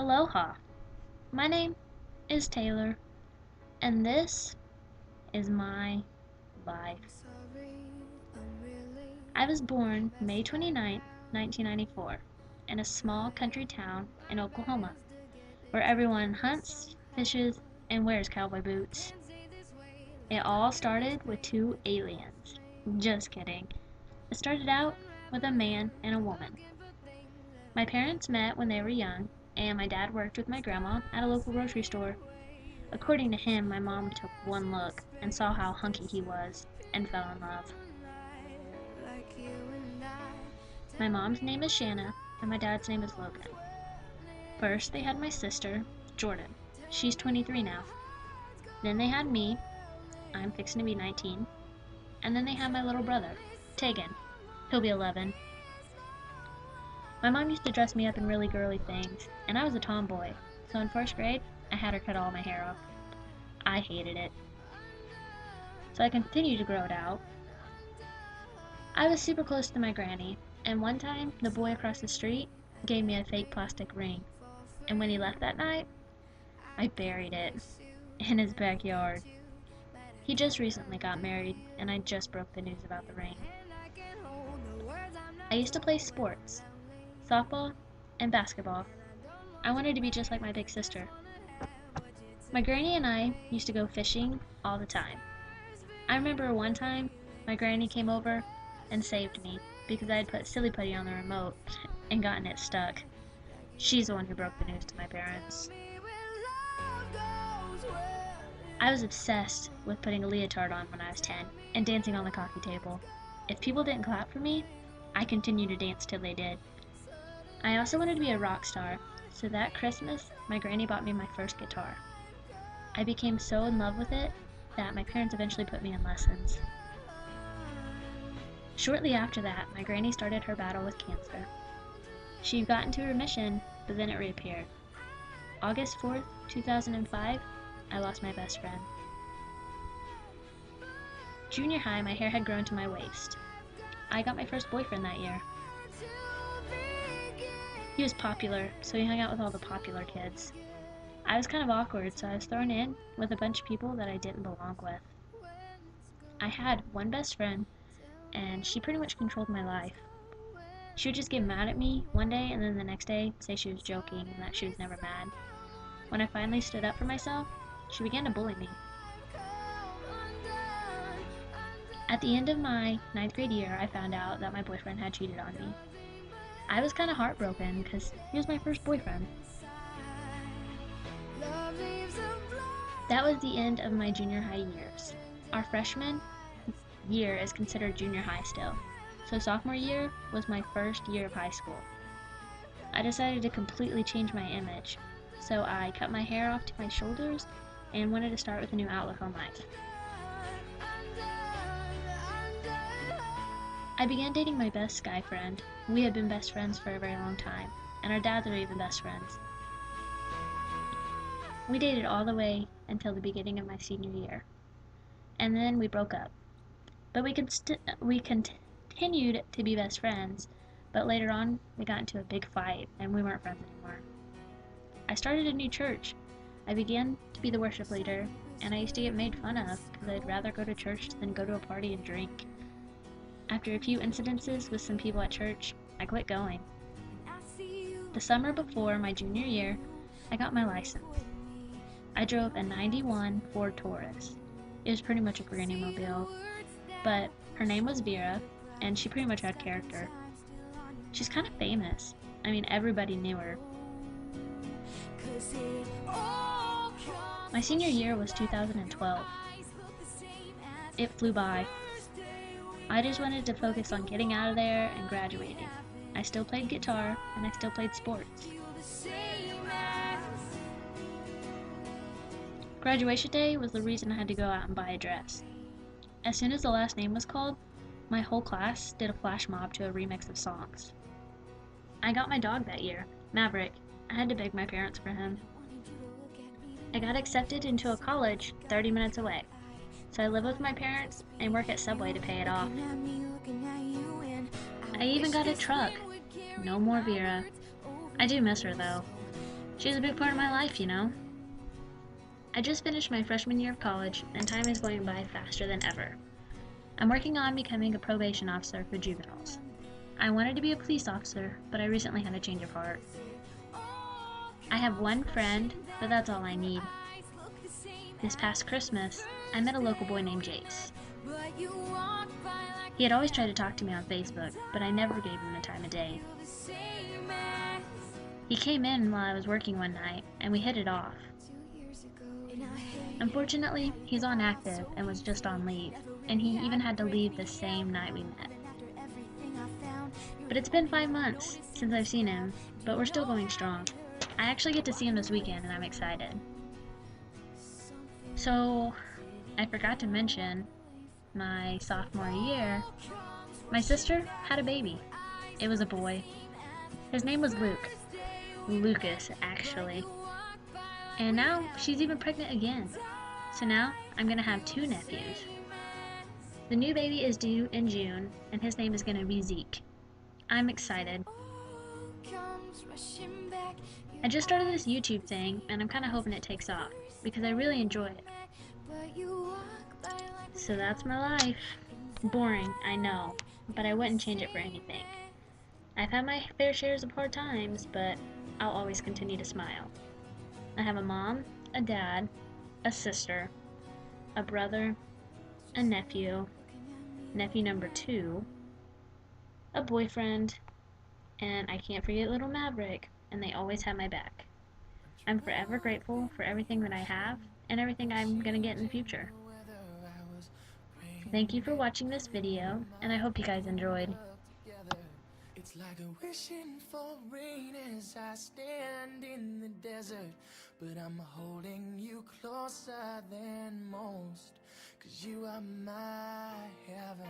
Aloha! My name is Taylor, and this is my life. I was born May 29th, 1994, in a small country town in Oklahoma, where everyone hunts, fishes, and wears cowboy boots. It all started with two aliens. Just kidding. It started out with a man and a woman. My parents met when they were young, and my dad worked with my grandma at a local grocery store. According to him, my mom took one look and saw how hunky he was and fell in love. My mom's name is Shanna, and my dad's name is Logan. First, they had my sister, Jordan. She's 23 now. Then they had me. I'm fixing to be 19. And then they had my little brother, Tegan. He'll be 11. My mom used to dress me up in really girly things, and I was a tomboy, so in first grade, I had her cut all my hair off. I hated it. So I continued to grow it out. I was super close to my granny, and one time, the boy across the street gave me a fake plastic ring, and when he left that night, I buried it in his backyard. He just recently got married, and I just broke the news about the ring. I used to play sports, softball, and basketball. I wanted to be just like my big sister. My granny and I used to go fishing all the time. I remember one time my granny came over and saved me because I had put silly putty on the remote and gotten it stuck. She's the one who broke the news to my parents. I was obsessed with putting a leotard on when I was 10 and dancing on the coffee table. If people didn't clap for me, I continued to dance till they did. I also wanted to be a rock star, so that Christmas, my granny bought me my first guitar. I became so in love with it that my parents eventually put me in lessons. Shortly after that, my granny started her battle with cancer. She got into remission, but then it reappeared. August 4th, 2005, I lost my best friend. Junior high, my hair had grown to my waist. I got my first boyfriend that year. He was popular, so he hung out with all the popular kids. I was kind of awkward, so I was thrown in with a bunch of people that I didn't belong with. I had one best friend, and she pretty much controlled my life. She would just get mad at me one day, and then the next day say she was joking and that she was never mad. When I finally stood up for myself, she began to bully me. At the end of my 9th grade year, I found out that my boyfriend had cheated on me. I was kind of heartbroken because he was my first boyfriend. That was the end of my junior high years. Our freshman year is considered junior high still, so sophomore year was my first year of high school. I decided to completely change my image, so I cut my hair off to my shoulders and wanted to start with a new outlook on life. I began dating my best guy friend. We had been best friends for a very long time, and our dads are even best friends. We dated all the way until the beginning of my senior year, and then we broke up. But we continued to be best friends, but later on we got into a big fight and we weren't friends anymore. I started a new church. I began to be the worship leader, and I used to get made fun of because I'd rather go to church than go to a party and drink. After a few incidences with some people at church, I quit going. The summer before my junior year, I got my license. I drove a 91 Ford Taurus. It was pretty much a granny mobile, but her name was Vera, and she pretty much had character. She's kind of famous. I mean, everybody knew her. My senior year was 2012. It flew by. I just wanted to focus on getting out of there and graduating. I still played guitar, and I still played sports. Graduation day was the reason I had to go out and buy a dress. As soon as the last name was called, my whole class did a flash mob to a remix of songs. I got my dog that year, Maverick. I had to beg my parents for him. I got accepted into a college 30 minutes away, so I live with my parents and work at Subway to pay it off. I even got a truck. No more Vera. I do miss her though. She's a big part of my life, you know. I just finished my freshman year of college, and time is going by faster than ever. I'm working on becoming a probation officer for juveniles. I wanted to be a police officer, but I recently had a change of heart. I have one friend, but that's all I need. This past Christmas, I met a local boy named Jace. He had always tried to talk to me on Facebook, but I never gave him the time of day. He came in while I was working one night, and we hit it off. Unfortunately, he's on active and was just on leave, and he even had to leave the same night we met. But it's been 5 months since I've seen him, but we're still going strong. I actually get to see him this weekend, and I'm excited. So, I forgot to mention, my sophomore year, my sister had a baby. It was a boy. His name was Luke. Lucas, actually. And now she's even pregnant again. So now I'm gonna have 2 nephews. The new baby is due in June, and his name is gonna be Zeke. I'm excited. I just started this YouTube thing, and I'm kinda hoping it takes off, because I really enjoy it. So that's my life. Boring, I know, but I wouldn't change it for anything. I've had my fair shares of hard times, but I'll always continue to smile. I have a mom, a dad, a sister, a brother, a nephew number 2, a boyfriend, and I can't forget little Maverick, and they always have my back. I'm forever grateful for everything that I have and everything I'm gonna get in the future. Thank you for watching this video, and I hope you guys enjoyed. It's like a wishing for rain as I stand in the desert, but I'm holding you closer than most, 'cause you are my heaven.